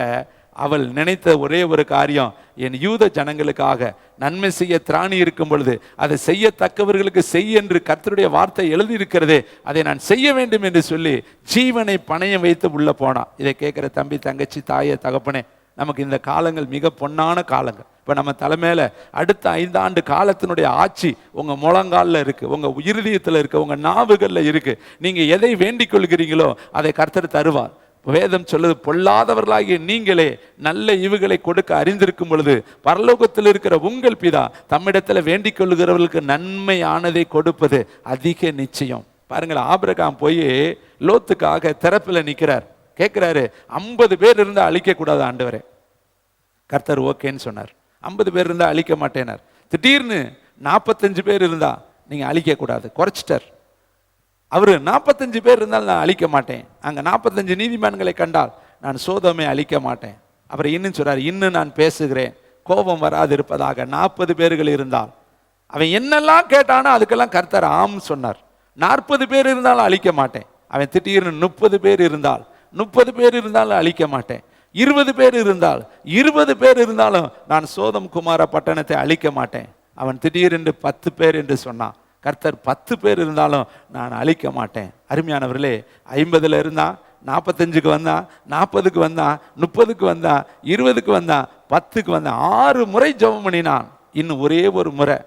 அவள் நினைத்த ஒரே ஒரு காரியம், என் யூத ஜனங்களுக்காக நன்மை செய்ய திராணி இருக்கும் பொழுது அதை செய்யத்தக்கவர்களுக்கு செய் என்று கர்த்தருடைய வார்த்தை எழுதியிருக்கிறதே, அதை நான் செய்ய வேண்டும் என்று சொல்லி ஜீவனை பணயம் வைத்து உள்ள போனான். இதை கேட்கிற தம்பி, தங்கச்சி, தாயே, தகப்பனே, நமக்கு இந்த காலங்கள் மிக பொன்னான காலங்கள். இப்போ நம்ம தலைமையில அடுத்த 5 ஆண்டு காலத்தினுடைய ஆட்சி உங்க முழங்காலில் இருக்கு, உங்க இருதயத்தில் இருக்கு, உங்க நாவுகளில் இருக்கு. நீங்க எதை வேண்டிக் கொள்கிறீங்களோ அதை கர்த்தர் தருவார். வேதம் சொல்லுது, பொல்லாதவர்களாகிய நீங்களே நல்ல ஈவுகளை கொடுக்க அறிந்திருக்கும் பொழுது பரலோகத்தில் இருக்கிற உங்கள் பிதா தம்மிடத்தில் வேண்டிக் கொள்ளுகிறவர்களுக்கு நன்மையானதை கொடுப்பது அதிக நிச்சயம். பாருங்கள், ஆபிரகாம் போய் லோத்துக்காக திறப்பில் நிற்கிறார், கேட்கிறாரு, 50 பேர் இருந்தால் அழிக்க கூடாது ஆண்டவரே. கர்த்தர் ஓகேன்னு சொன்னார். 50 பேர் இருந்தால் அழிக்க மாட்டேனார். திடீர்னு 45 பேர் இருந்தா நீங்க அழிக்க கூடாது, குறைச்சிட்டார். அவரு 45 பேர் இருந்தால் நான் அழிக்க மாட்டேன், அங்க 45 நீதிமான்களை கண்டால் நான் சோதோமை அழிக்க மாட்டேன். அப்புறம் இன்னும் சொல்றாரு, இன்னும் நான் பேசுகிறேன், கோபம் வராது இருப்பதாக. 40 பேர்கள் இருந்தால் அவன் என்னெல்லாம் கேட்டானோ அதுக்கெல்லாம் கர்த்தர் ஆம் சொன்னார். 40 பேர் இருந்தாலும் அழிக்க மாட்டேன். அவன் திடீர்னு 30 பேர் இருந்தால் 30 பேர் இருந்தாலும் அழிக்க மாட்டேன். 20 பேர் இருந்தால் 20 பேர் இருந்தாலும் நான் சோதம் குமார பட்டணத்தை அழிக்க மாட்டேன். அவன் திடீரென்று 10 பேர் என்று சொன்னான். கர்த்தர் 10 பேர் இருந்தாலும் நான் அழிக்க மாட்டேன். அருமையானவர்களே, 50ல் இருந்தான், 45க்கு வந்தான், 40க்கு வந்தான், 30க்கு வந்தான், 20க்கு வந்தான், 10க்கு வந்தான். 6 முறை ஜெபம் பண்ணினான். இன்னும் ஒரே ஒரு முறை,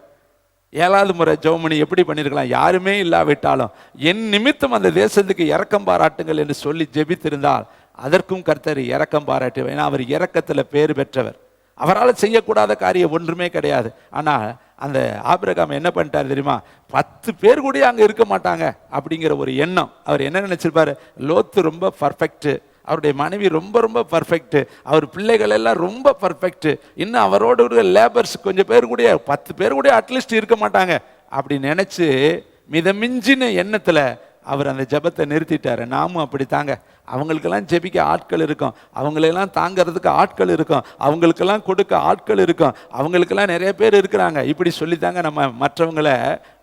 7வது முறை ஜெபம் பண்ணி எப்படி பண்ணியிருக்கலாம்? யாருமே இல்லாவிட்டாலும் என் நிமித்தம் அந்த தேசத்துக்கு இரக்கம் பாராட்டுங்கள் என்று சொல்லி ஜெபித்திருந்தால் அதற்கும் கர்த்தர் இரக்கம் பாராட்டுவார். ஏன்னா அவர் இரக்கத்தில் பேர் பெற்றவர். அவரால் செய்யக்கூடாத காரியம் ஒன்றுமே கிடையாது. ஆனால் அந்த ஆபிரகாம் என்ன பண்ணிட்டார் தெரியுமா? 10 பேர் கூட அங்கே இருக்க மாட்டாங்க அப்படிங்கிற ஒரு எண்ணம். அவர் என்ன நினைச்சிருப்பாரு? லோத்து ரொம்ப பர்ஃபெக்ட், அவருடைய மனைவி ரொம்ப ரொம்ப பர்ஃபெக்ட், அவர் பிள்ளைகள் எல்லாம் ரொம்ப பர்ஃபெக்ட், இன்னும் அவரோட லேபர்ஸ் கொஞ்சம் பேர் கூட 10 பேர் கூட அட்லீஸ்ட் இருக்க மாட்டாங்க அப்படி நினைச்சு மிதமிஞ்சின எண்ணத்துல அவர் அந்த ஜெபத்தை நிறுத்திட்டாரு. நாமும் அப்படி தாங்க. அவங்களுக்கெல்லாம் ஜெபிக்க ஆட்கள் இருக்கும், அவங்களெல்லாம் தாங்கிறதுக்கு ஆட்கள் இருக்கும், அவங்களுக்கெல்லாம் கொடுக்க ஆட்கள் இருக்கும், அவங்களுக்கெல்லாம் நிறைய பேர் இருக்கிறாங்க. இப்படி சொல்லித்தாங்க நம்ம மற்றவங்களை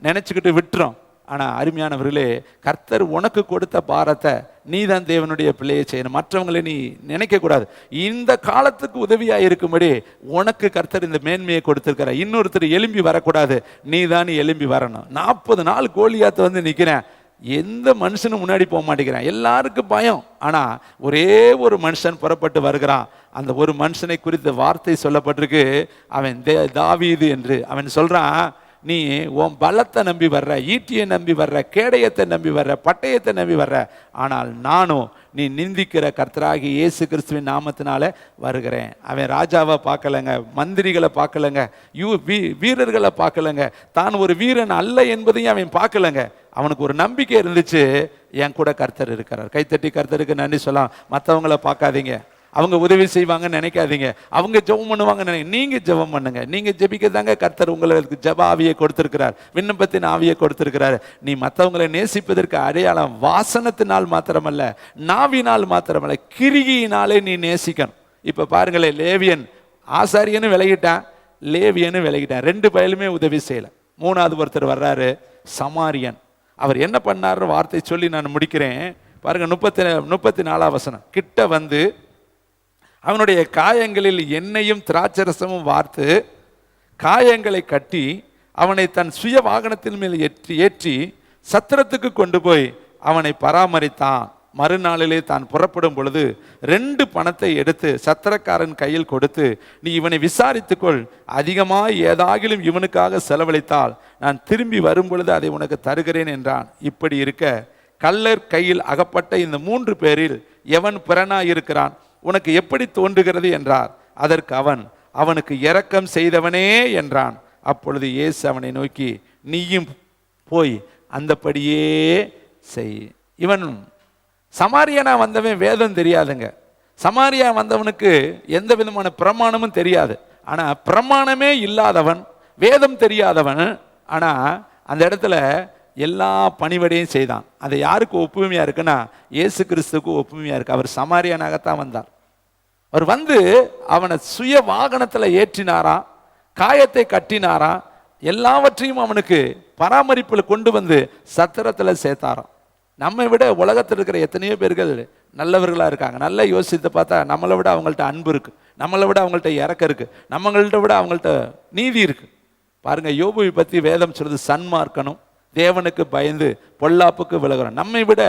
நினைச்சுக்கிட்டு விட்டுறோம். ஆனால் அருமையானவர்களே, கர்த்தர் உனக்கு கொடுத்த பாரத்தை நீ தான் தேவனுடைய பிள்ளையை செய்யணும். மற்றவங்களை நீ நினைக்கக்கூடாது. இந்த காலத்துக்கு உதவியாக இருக்கும்படி உனக்கு கர்த்தர் இந்த மேன்மையை கொடுத்துருக்கிற. இன்னொருத்தர் எழும்பி வரக்கூடாது, நீ தான் எழும்பி வரணும். 40 நாள் கோலியாத்து வந்து நிற்கிறேன், எந்த மனுஷனும் முன்னாடி போக மாட்டேங்கிறான், எல்லாருக்கும் பயம். ஆனால் ஒரே ஒரு மனுஷன் புறப்பட்டு வருகிறான். அந்த ஒரு மனுஷனை குறித்த வார்த்தை சொல்லப்பட்டிருக்கு, அவன் தாவீது என்று. அவன் சொல்றான், நீ உன் பலத்தை நம்பி வர்ற, ஈட்டியை நம்பி வர்ற, கேடயத்தை நம்பி வர்ற, பட்டயத்தை நம்பி வர்ற, ஆனால் நானும் நீ நிந்திக்கிற கர்த்தராகி இயேசு கிறிஸ்துவின் நாமத்தினால வருகிறேன். அவன் ராஜாவை பார்க்கலங்க, மந்திரிகளை பார்க்கலங்க, வீரர்களை பார்க்கலங்க, தான் ஒரு வீரன் அல்ல என்பதையும் அவன் பார்க்கலங்க. அவனுக்கு ஒரு நம்பிக்கை இருந்துச்சு, என் கூட கர்த்தர் இருக்கிறார். கைத்தட்டி கர்த்தருக்கு நன்றி சொல்லலாம். மற்றவங்களை பார்க்காதீங்க, அவங்க உதவி செய்வாங்கன்னு நினைக்காதீங்க, அவங்க ஜெபம் பண்ணுவாங்கன்னு நீங்க ஜெபம் பண்ணுங்க. நீங்க ஜெபிக்க தாங்க கர்த்தர் உங்களுக்கு ஜெப ஆவியை கொடுத்திருக்கிறார், விண்ணப்பத்தின் ஆவியை கொடுத்திருக்கிறார். நீ மற்றவங்களை நேசிப்பதற்கு அடையாளம் வாசனத்தினால் மாத்திரமல்ல, நாவினால் மாத்திரமல்ல, கிரியினாலே நீ நேசிக்கணும். இப்ப பாருங்களேன், லேவியன் ஆசாரியன்னு விலகிட்டான், லேவியன்னு விலகிட்டான், 2 பயலுமே உதவி செய்யல. 3வது ஒருத்தர் வர்றாரு, சமாரியன். அவர் என்ன பண்ணார் வார்த்தை சொல்லி நான் முடிக்கிறேன் பாருங்க. 34 வசனம். கிட்ட வந்து அவனுடைய காயங்களில் எண்ணெயும் திராட்சரசமும் வார்த்து காயங்களை கட்டி அவனை தன் சுய வாகனத்தின் மேல் ஏற்றி சத்திரத்துக்கு கொண்டு போய் அவனை பராமரித்தான். மறுநாளிலே தான் புறப்படும் பொழுது 2 பணத்தை எடுத்து சத்திரக்காரன் கையில் கொடுத்து, நீ இவனை விசாரித்துக்கொள், அதிகமாக ஏதாகிலும் இவனுக்காக செலவழித்தால் நான் திரும்பி வரும் பொழுது அதை உனக்கு தருகிறேன் என்றான். இப்படி இருக்க கள்ளர் கையில் அகப்பட்ட இந்த 3 பேரில் எவன் பிறனாயிருக்கிறான், உனக்கு எப்படி தோன்றுகிறது என்றார். அதற்கு அவன், அவனுக்கு இரக்கம் செய்தவனே என்றான். அப்பொழுது இயேசு அவனை நோக்கி, நீயும் போய் அந்தபடியே செய். இவன் சமாரியானா வந்தவன் வேதம் தெரியாதுங்க. சமாரியா வந்தவனுக்கு எந்த விதமான பிரமாணமும் தெரியாது. ஆனா பிரமாணமே இல்லாதவன், வேதம் தெரியாதவன், ஆனா அந்த இடத்துல எல்லா பணிவடையும் செய்தான். அது யாருக்கு ஒப்புமையா இருக்குன்னா இயேசு கிறிஸ்துக்கு ஒப்புமையா இருக்கு. அவர் சமாரியானாகத்தான் வந்தார். அவர் வந்து அவனை சுய வாகனத்தில் ஏற்றினாராம், காயத்தை கட்டினாராம், எல்லாவற்றையும் அவனுக்கு பராமரிப்பில் கொண்டு வந்து சத்திரத்தில் சேர்த்தாராம். நம்மை விட உலகத்தில் இருக்கிற எத்தனையோ பேர்கள் நல்லவர்களாக இருக்காங்க. நல்லா யோசித்து பார்த்தா நம்மளை விட அவங்கள்ட்ட அன்பு இருக்கு, நம்மளை விட அவங்கள்ட்ட இறக்கம் இருக்கு, நம்மங்கள்ட்ட விட அவங்கள்ட்ட நீதி இருக்கு. பாருங்க, யோபுவை பற்றி வேதம் சொல்றது, சன்மார்க்கனும் தேவனுக்கு பயந்து பொல்லாப்புக்கு விலகிறோம். நம்மை விட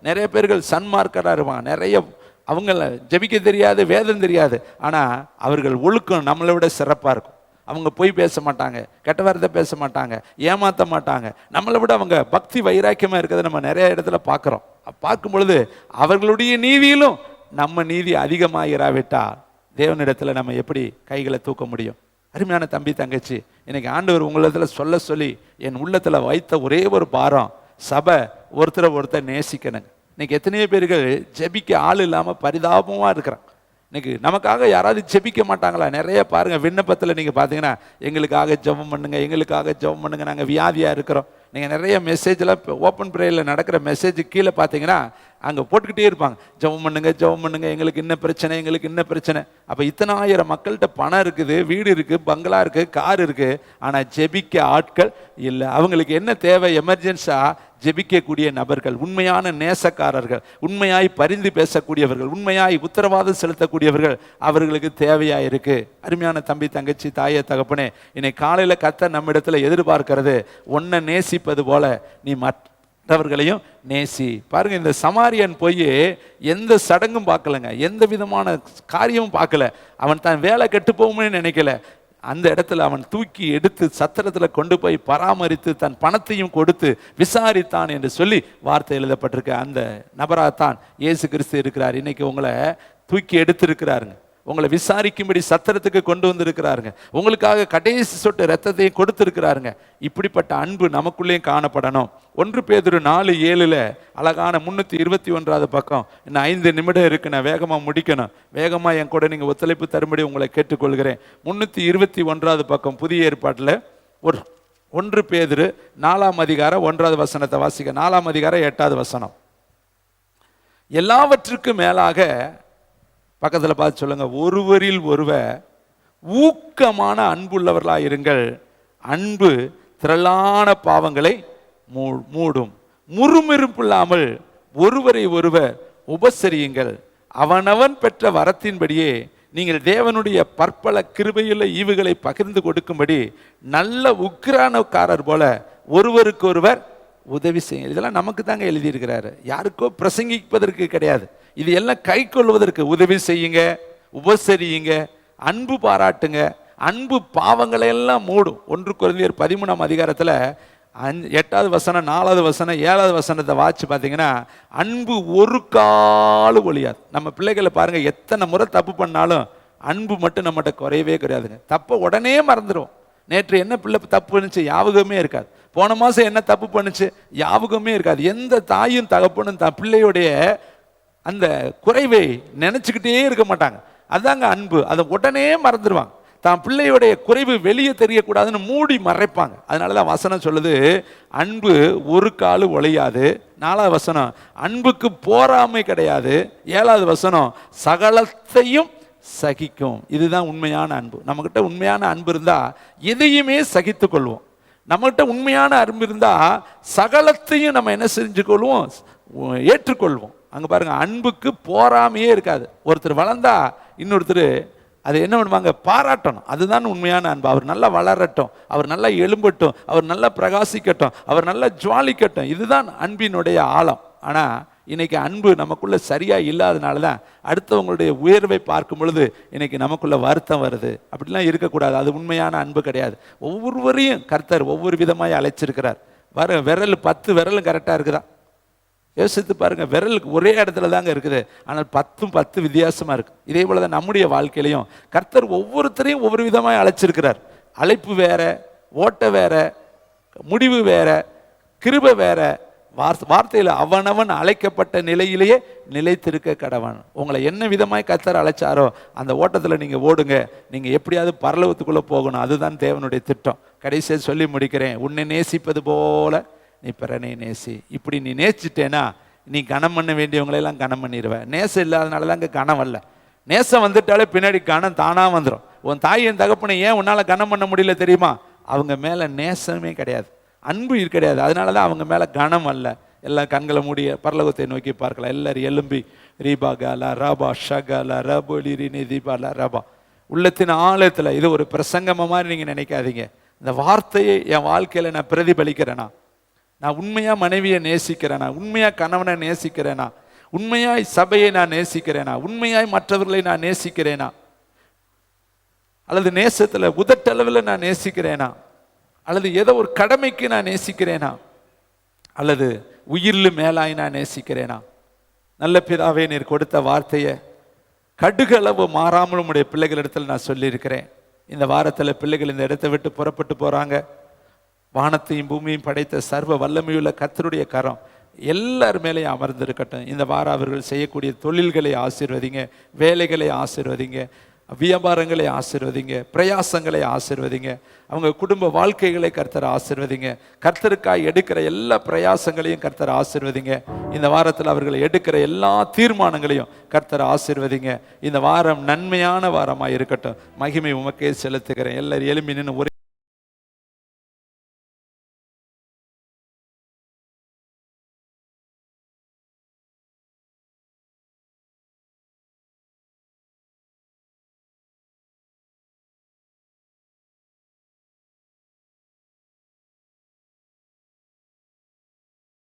நிறைய பேர்கள் சன்மார்க்கராக இருப்பாங்க. நிறைய அவங்கள ஜெபிக்க தெரியாது, வேதம் தெரியாது, ஆனால் அவர்கள் ஒழுக்கம் நம்மளை விட சிறப்பாக இருக்கும். அவங்க பொய் பேச மாட்டாங்க, கெட்ட வார்த்தை பேச மாட்டாங்க, ஏமாற்ற மாட்டாங்க. நம்மளை விட அவங்க பக்தி வைராக்கியமாக இருக்கிறத நம்ம நிறைய இடத்துல பார்க்குறோம். பார்க்கும் பொழுது அவர்களுடைய நீதியிலும் நம்ம நீதி அதிகமாகிறாவிட்டால் தேவனிடத்தில் நம்ம எப்படி கைகளை தூக்க முடியும்? அருமையான தம்பி தங்கச்சி, இன்னைக்கு ஆண்டவர் உங்களிடத்தில் சொல்ல சொல்லி என் உள்ளத்தில் வைத்த ஒரே ஒரு பாரம், சபை ஒருத்தரை நேசிக்கணுங்க. இன்னைக்கு எத்தனையோ பேர்கள் ஜெபிக்க ஆள் இல்லாமல் பரிதாபமாக இருக்கிறான். இன்னைக்கு நமக்காக யாராவது ஜெபிக்க மாட்டாங்களா? நிறைய பாருங்க, விண்ணப்பத்தில் நீங்கள் பார்த்தீங்கன்னா எங்களுக்காக ஜெபம் பண்ணுங்க, எங்களுக்காக ஜெபம் பண்ணுங்க, நாங்கள் வியாதியாக இருக்கிறோம். நீங்கள் நிறைய மெசேஜில் ஓப்பன் ப்ரேயரில் நடக்கிற மெசேஜ் கீழே பார்த்தீங்கன்னா அங்கே போட்டுக்கிட்டே இருப்பாங்க, ஜெபம் பண்ணுங்க, ஜெபம் பண்ணுங்க, எங்களுக்கு இன்ன பிரச்சனை, எங்களுக்கு இன்ன பிரச்சனை. அப்போ இத்தனை ஆயிரம் மக்கள்கிட்ட பணம் இருக்குது, வீடு இருக்குது, பங்களா இருக்குது, கார் இருக்குது, ஆனால் ஜெபிக்க ஆட்கள் இல்லை. அவங்களுக்கு என்ன தேவை? எமர்ஜென்ஸாக ஜெபிக்கக்கூடிய நபர்கள், உண்மையான நேசக்காரர்கள், உண்மையாய் பரிந்து பேசக்கூடியவர்கள், உண்மையாய் உத்தரவாதம் செலுத்தக்கூடியவர்கள் அவர்களுக்கு தேவையாக இருக்கு. அருமையான தம்பி தங்கச்சி, தாயே தகப்பனே, இன்னைக்கு காலையில் கர்த்தர் நம்மிடத்தில் எதிர்பார்க்கிறது, உன்னை நேசிப்பது போல நீ மற்றவர்களையும் நேசி. பாருங்க, இந்த சமாரியன் போய் எந்த சடங்கும் பார்க்கலங்க, எந்த விதமான காரியமும் பார்க்கல. அவன் தான் வேலை கெட்டு போகும்னு நினைக்கல. அந்த இடத்துல அவன் தூக்கி எடுத்து சத்திரத்தில் கொண்டு போய் பராமரித்து தன் பணத்தையும் கொடுத்து விசாரித்தான் என்று சொல்லி வார்த்தை எழுதப்பட்டிருக்க அந்த நபராகத்தான் இயேசு கிறிஸ்து இருக்கிறார். இன்னைக்கு உங்களை தூக்கி எடுத்திருக்கிறாருங்க. உங்களை விசாரிக்கும்படி சத்திரத்துக்கு கொண்டு வந்திருக்கிறாருங்க. உங்களுக்காக கடைசி சொட்டு ரத்தத்தையும் கொடுத்திருக்கிறாருங்க. இப்படிப்பட்ட அன்பு நமக்குள்ளேயும் காணப்படணும். 1 பேதுரு 4:7 அழகான 321 பக்கம். இன்னும் 5 நிமிடம் இருக்கு, நான் வேகமாக முடிக்கணும். வேகமாக என் கூட நீங்கள் ஒத்துழைப்பு தரும்படி உங்களை கேட்டுக்கொள்கிறேன். 321 பக்கம் புதிய ஏற்பாட்டில் 1 பேதுரு 4:1 வாசிக்க. 4:8 எல்லாவற்றுக்கும் மேலாக பக்கத்தில் பார்த்து சொல்லுங்க, ஒருவரில் ஒருவர் ஊக்கமான அன்புள்ளவர்களாக இருங்கள். அன்பு திரளான பாவங்களை மூடும். முறுமுறுப்பு இல்லாமல் ஒருவரை ஒருவர் உபசரியுங்கள். அவனவன் பெற்ற வரத்தின்படியே நீங்கள் தேவனுடைய பற்பல கிருபையுள்ள ஈவுகளை பகிர்ந்து கொடுக்கும்படி நல்ல உக்கிரானக்காரர் போல ஒருவருக்கு ஒருவர் உதவி செய்யுங்க. இதெல்லாம் நமக்கு தாங்க எழுதியிருக்கிறாரு, யாருக்கோ பிரசங்கிப்பதற்கு கிடையாது. இது எல்லாம் கை கொள்வதற்கு. உதவி செய்யுங்க, உபசரியுங்க, அன்பு பாராட்டுங்க. அன்பு பாவங்களை எல்லாம் மூடும். 1 கொரிந்தியர் 13 8 வசனம், 4 வசனம், 7 வாட்சி பார்த்தீங்கன்னா, அன்பு ஒரு கால ஒழியாது. நம்ம பிள்ளைகளை பாருங்க, எத்தனை முறை தப்பு பண்ணாலும் அன்பு மட்டும் நம்மகிட்ட குறையவே கிடையாதுங்க. தப்பை உடனே மறந்துடும். நேற்று என்ன பிள்ளை தப்பு பண்ணுச்சு ஞாபகமே இருக்காது. போன மாதம் என்ன தப்பு பண்ணுச்சு ஞாபகமே இருக்காது. எந்த தாயும் தகப்பனும் தான் பிள்ளையுடைய அந்த குறைவை நினச்சிக்கிட்டே இருக்க மாட்டாங்க. அதாங்க அன்பு. அதை உடனே மறந்துடுவாங்க. தான் பிள்ளையுடைய குறைவு வெளியே தெரியக்கூடாதுன்னு மூடி மறைப்பாங்க. அதனால தான் வசனம் சொல்லுது, அன்பு ஒரு காலு ஒழியாது. 4வது வசனம், அன்புக்கு போராமை கிடையாது. 7வது வசனம், சகலத்தையும் சகிக்கும். இதுதான் உண்மையான அன்பு. நம்மகிட்ட உண்மையான அன்பு இருந்தால் எதையுமே சகித்து கொள்வோம். நம்மகிட்ட உண்மையான அன்பு இருந்தால் சகலத்தையும் நம்ம என்ன செஞ்சுக்கொள்வோம், ஏற்றுக்கொள்வோம். அங்கே பாருங்க, அன்புக்கு போராமையே இருக்காது. ஒருத்தர் வளர்ந்தா இன்னொருத்தர் அதை என்ன பண்ணுவாங்க, பாராட்டணும். அதுதான் உண்மையான அன்பு. அவர் நல்லா வளரட்டும், அவர் நல்லா எழும்பட்டும், அவர் நல்லா பிரகாசிக்கட்டும், அவர் நல்லா ஜுவாலிக்கட்டும். இதுதான் அன்பினுடைய ஆழம். ஆனால் இன்னைக்கு அன்பு நமக்குள்ள சரியா இல்லாதனால தான் அடுத்தவங்களுடைய உயர்வை பார்க்கும் பொழுது இன்னைக்கு நமக்குள்ள வருத்தம் வருது. அப்படிலாம் இருக்கக்கூடாது. அது உண்மையான அன்பு கிடையாது. ஒவ்வொருவரையும் கர்த்தர் ஒவ்வொரு விதமாய் அழைச்சிருக்கிறார். விரல் 10 விரலும் கரெக்டாக இருக்குதா? யோசித்து பாருங்க. விரலுக்கு ஒரே இடத்துல தாங்க இருக்குது, ஆனால் 10 வித்தியாசமா இருக்கு. இதே போல தான் நம்முடைய வாழ்க்கையிலையும் கர்த்தர் ஒவ்வொருத்தரையும் ஒவ்வொரு விதமாய் அழைச்சிருக்கிறார். அழைப்பு வேற, ஓட்ட வேற, முடிவு வேற, கிருபை வேற. வார்த்தையில் அவனவன் அழைக்கப்பட்ட நிலையிலேயே நிலைத்திருக்க கடவன். உங்களை என்ன விதமாய் கர்த்தர் அழைச்சாரோ அந்த ஓட்டத்தில் நீங்கள் ஓடுங்க. நீங்கள் எப்படியாவது பரலோகத்துக்குள்ளே போகணும். அதுதான் தேவனுடைய திட்டம். கடைசியாக சொல்லி முடிக்கிறேன், உன்னை நேசிப்பது போல நீ பிறனை நேசி. இப்படி நீ நேசிட்டேன்னா நீ கனம் பண்ண வேண்டியவங்களெல்லாம் கனம் பண்ணிடுவேன். நேசம் இல்லாதனால தான் இங்கே கனம் வரல. நேசம் வந்துட்டாலே பின்னாடி கனம் தானாக வந்துடும். உன் தாயின் தகப்பனை ஏன் உன்னால் கனம் பண்ண முடியல தெரியுமா? அவங்க மேலே நேசமே கிடையாது, அன்பு கிடையாது. அதனால தான் அவங்க மேலே கனம் அல்ல. எல்லாம் கண்களை மூடிய பரலோகத்தை நோக்கி பார்க்கலாம். எல்லாரும் எலும்பி ரீபா காலா ரபா ஷகாலா ரபோலி ரினி தீபாலா ரபா. உள்ளத்தின் ஆழத்தில் இது ஒரு பிரசங்கமாக மாதிரி நீங்கள் நினைக்காதீங்க. இந்த வார்த்தையை என் வாழ்க்கையில் நான் பிரதிபலிக்கிறேனா? நான் உண்மையாக மனைவியை நேசிக்கிறேனா? உண்மையாக கணவனை நேசிக்கிறேனா? உண்மையாய் சபையை நான் நேசிக்கிறேனா? உண்மையாய் மற்றவர்களை நான் நேசிக்கிறேனா? அல்லது நேசத்தில் உதட்டளவில் நான் நேசிக்கிறேனா? அல்லது ஏதோ ஒரு கடமைக்கு நான் நேசிக்கிறேனா? அல்லது உயிரிலும் மேலாய் நான் நேசிக்கிறேனா? நல்ல பிதாவே, நீர் கொடுத்த வார்த்தையை கடுகளவு மாறாமல் உடைய பிள்ளைகளிடத்தில் நான் சொல்லியிருக்கிறேன். இந்த வாரத்தில் பிள்ளைகள் இந்த இடத்தை விட்டு புறப்பட்டு போகிறாங்க. வானத்தையும் பூமியும் படைத்த சர்வ வல்லமையுள்ள கர்த்தருடைய கரம் எல்லார் மேலேயும் அமர்ந்திருக்கட்டும். இந்த வாரம் அவர்கள் செய்யக்கூடிய தொழில்களை ஆசீர்வதிங்க, வேலைகளை ஆசீர்வதிங்க, வியாபாரங்களை ஆசீர்வதிங்க, பிரயாசங்களை ஆசீர்வதிங்க, அவங்க குடும்ப வாழ்க்கைகளை கர்த்தர் ஆசீர்வதிங்க. கர்த்தருக்காய் எடுக்கிற எல்லா பிரயாசங்களையும் கர்த்தர் ஆசீர்வதிங்க. இந்த வாரத்தில் அவர்கள் எடுக்கிற எல்லா தீர்மானங்களையும் கர்த்தர் ஆசீர்வதிங்க. இந்த வாரம் நன்மையான வாரமாக இருக்கட்டும். மகிமை உமக்கே செலுத்துகிறேன். எல்லாரும் எழும்பி நின்று